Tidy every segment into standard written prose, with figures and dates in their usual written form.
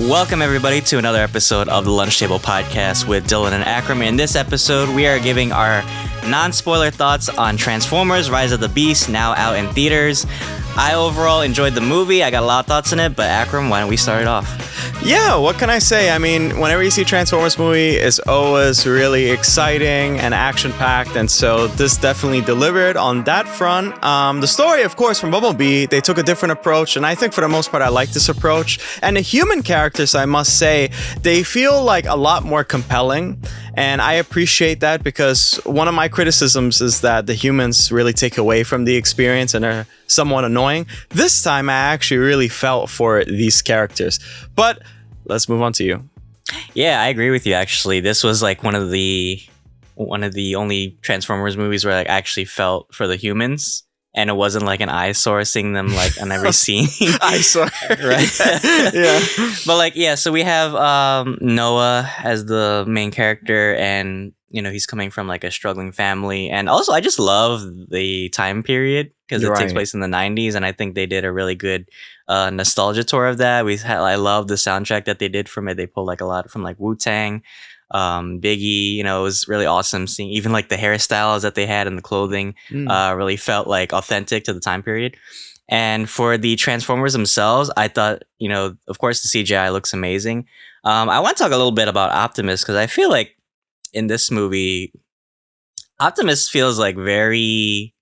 Welcome, everybody, to another episode of the Lunch Table Podcast with Dylan and Akram. In this episode, we are giving our non-spoiler thoughts on Transformers: Rise of the Beast, now out in theaters. I overall enjoyed the movie. I got a lot of thoughts on it, but Akram, why don't we start it off? Yeah, what can I say? I mean, whenever you see Transformers movie, it's always really exciting and action-packed, and so this definitely delivered on that front. The story, of course, from Bumblebee, they took a different approach, and I think for the most part, I like this approach. And the human characters, I must say, they feel like a lot more compelling, and I appreciate that because one of my criticisms is that the humans really take away from the experience and are somewhat annoying. This time, I actually really felt for these characters. But let's move on to you. Yeah, I agree with you. Actually, this was like one of the only Transformers movies where I actually felt for the humans, and it wasn't like an eyesore seeing them like on every scene. Eyesore, right? Yeah. But like, yeah. So we have Noah as the main character, and you know he's coming from like a struggling family, and also I just love the time period because it takes place in the 90s, and I think they did a really good nostalgia tour of that. I love the soundtrack that they did from it. They pulled like a lot from like Wu-Tang, Biggie. You know, it was really awesome seeing even like the hairstyles that they had and the clothing really felt like authentic to the time period. And for the Transformers themselves, I thought, you know, of course the CGI looks amazing. I want to talk a little bit about Optimus because I feel like in this movie, Optimus feels like very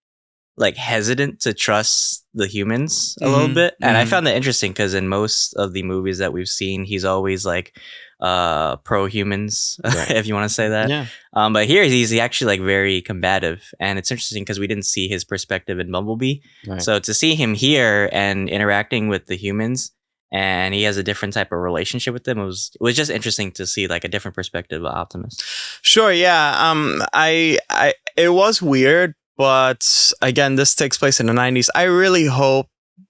like hesitant to trust the humans a little bit. And I found that interesting because in most of the movies that we've seen, he's always like pro-humans, if you want to say that. Yeah. But here he's actually like very combative. And it's interesting because we didn't see his perspective in Bumblebee. Right. So to see him here and interacting with the humans, and he has a different type of relationship with them, it was just interesting to see like a different perspective of Optimus. Sure, yeah. It was weird, but again, this takes place in the 90s. I really hope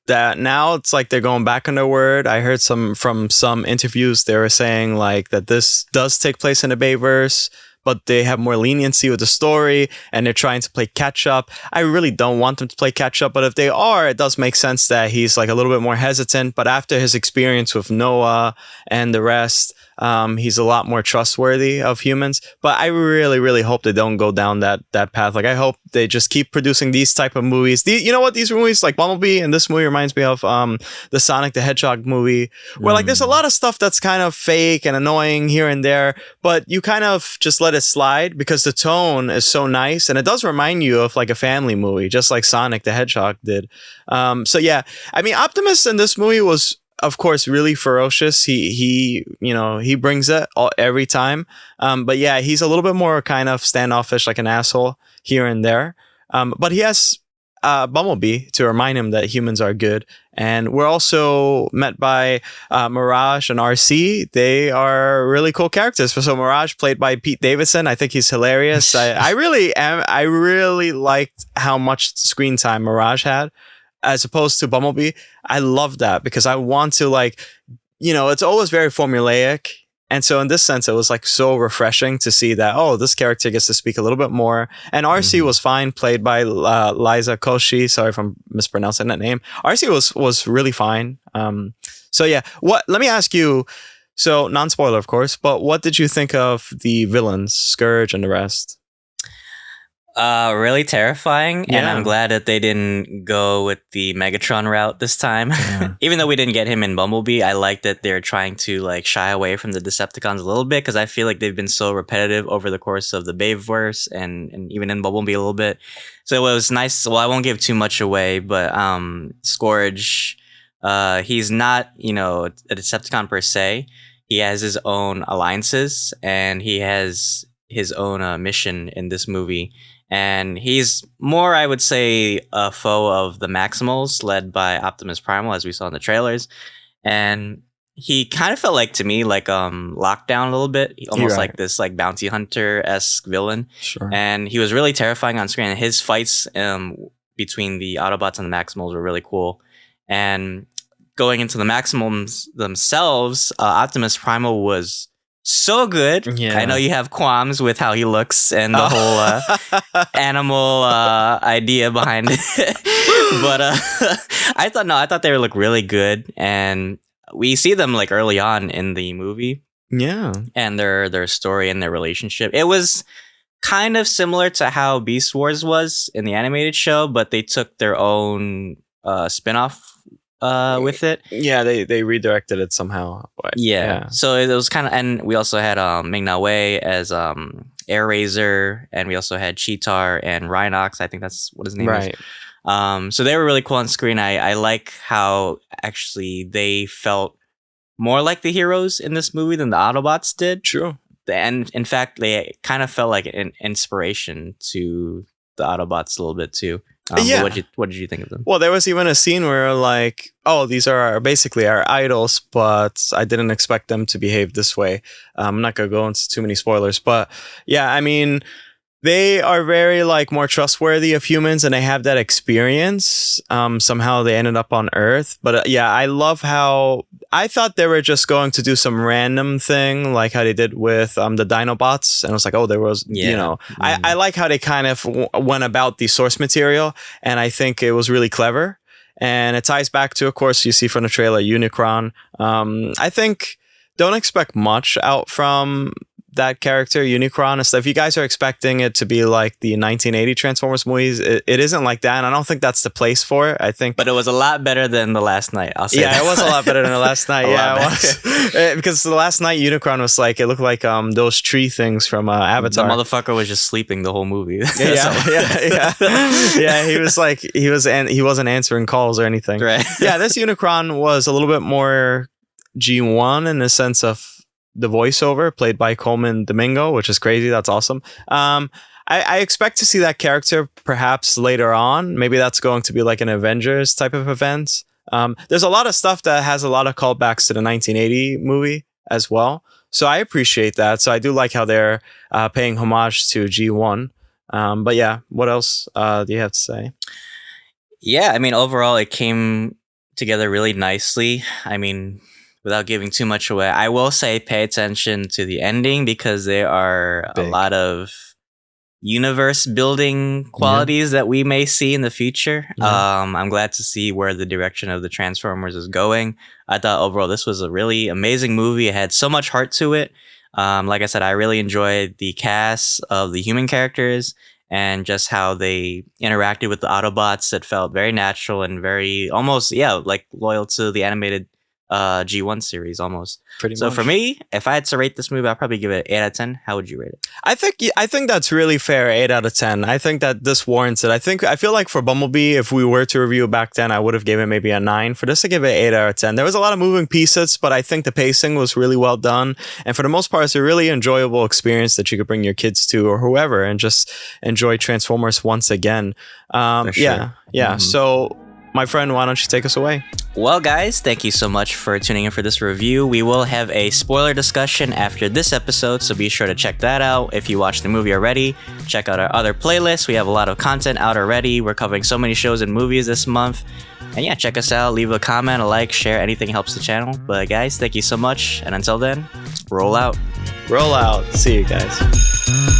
that now it's like they're going back on their word. I heard from some interviews they were saying like that this does take place in the Bayverse, but they have more leniency with the story and they're trying to play catch up. I really don't want them to play catch up, but if they are, it does make sense that he's like a little bit more hesitant. But after his experience with Noah and the rest, he's a lot more trustworthy of humans. But I really, really hope they don't go down that path. Like I hope they just keep producing these type of movies. You know what? These movies like Bumblebee and this movie reminds me of the Sonic the Hedgehog movie, where like there's a lot of stuff that's kind of fake and annoying here and there, but you kind of just let it slide because the tone is so nice and it does remind you of like a family movie, just like Sonic the Hedgehog did. So yeah, I mean, Optimus in this movie was, of course, really ferocious. He brings it every time. But yeah, he's a little bit more kind of standoffish, like an asshole here and there. But he has Bumblebee to remind him that humans are good. And we're also met by Mirage and RC. They are really cool characters. So Mirage, played by Pete Davidson, I think he's hilarious. I really liked how much screen time Mirage had, as opposed to Bumblebee. I love that because I want to like, you know, it's always very formulaic. And so in this sense, it was like so refreshing to see that, oh, this character gets to speak a little bit more. And RC was fine, played by Liza Koshy. Sorry if I'm mispronouncing that name. RC was really fine. So yeah, let me ask you, so non-spoiler, of course, but what did you think of the villains, Scourge and the rest? Really terrifying, and I'm glad that they didn't go with the Megatron route this time. Yeah. Even though we didn't get him in Bumblebee, I like that they're trying to like shy away from the Decepticons a little bit because I feel like they've been so repetitive over the course of the Bayverse and even in Bumblebee a little bit. So it was nice. Well, I won't give too much away, but Scourge, he's not, you know, a Decepticon per se. He has his own alliances and he has his own mission in this movie. And he's more, I would say, a foe of the Maximals, led by Optimus Primal, as we saw in the trailers. And he kind of felt like, to me, like Lockdown a little bit, almost like this like bounty hunter-esque villain. Sure. And he was really terrifying on screen. And his fights between the Autobots and the Maximals were really cool. And going into the Maximals themselves, Optimus Primal was so good. Yeah. I know you have qualms with how he looks and the whole animal idea behind it. But I thought they would look really good. And we see them like early on in the movie. Yeah. And their story and their relationship. It was kind of similar to how Beast Wars was in the animated show, but they took their own spin-off with it. Yeah, they redirected it somehow. But, yeah. So it was kind of, and we also had Ming-Na Wei as Air Razor, and we also had Cheetar and Rhinox. I think that's what his name is. So they were really cool on screen. I like how actually they felt more like the heroes in this movie than the Autobots did. True. And in fact, they kind of felt like an inspiration to the Autobots a little bit too. What did you think of them? Well, there was even a scene where like, oh, these are basically our idols, but I didn't expect them to behave this way. I'm not going to go into too many spoilers, but yeah, I mean, they are very like more trustworthy of humans and they have that experience. Somehow they ended up on Earth. But yeah, I love how I thought they were just going to do some random thing like how they did with the Dinobots. And I was like, oh, there was, you know, I like how they kind of went about the source material. And I think it was really clever. And it ties back to, of course, you see from the trailer, Unicron. I think don't expect much out from that character, Unicron and stuff. If you guys are expecting it to be like the 1980 Transformers movies, it isn't like that. And I don't think that's the place for it. I think, but it was a lot better than The Last Night. I'll say that. It was a lot better than The Last Night. Yeah, it was. Because The Last Night, Unicron was like, it looked like those tree things from Avatar. The motherfucker was just sleeping the whole movie. Yeah. He was like, he wasn't answering calls or anything. Right. Yeah, this Unicron was a little bit more G1 in the sense of the voiceover played by Colman Domingo, which is crazy. That's awesome. I expect to see that character perhaps later on. Maybe that's going to be like an Avengers type of event. There's a lot of stuff that has a lot of callbacks to the 1980 movie as well. So I appreciate that. So I do like how they're paying homage to G1. But yeah, what else do you have to say? Yeah, I mean, overall, it came together really nicely. I mean, without giving too much away, I will say pay attention to the ending because there are a lot of universe building qualities that we may see in the future. I'm glad to see where the direction of the Transformers is going. I thought overall this was a really amazing movie. It had so much heart to it. Like I said, I really enjoyed the cast of the human characters and just how they interacted with the Autobots. That felt very natural and very almost, like loyal to the animated G1 series almost. Pretty much. For me, if I had to rate this movie, I'd probably give it 8 out of 10. How would you rate it? I think that's really fair. 8 out of 10. I think that this warrants it. I feel like for Bumblebee, if we were to review it back then, I would have given it maybe a 9. For this, to give it 8 out of 10. There was a lot of moving pieces, but I think the pacing was really well done. And for the most part, it's a really enjoyable experience that you could bring your kids to or whoever and just enjoy Transformers once again. Yeah. So, my friend, why don't you take us away? Well, guys, thank you so much for tuning in for this review. We will have a spoiler discussion after this episode, so be sure to check that out. If you watched the movie already, check out our other playlists. We have a lot of content out already. We're covering so many shows and movies this month. And yeah, check us out. Leave a comment, a like, share. Anything helps the channel. But guys, thank you so much. And until then, roll out. Roll out. See you guys.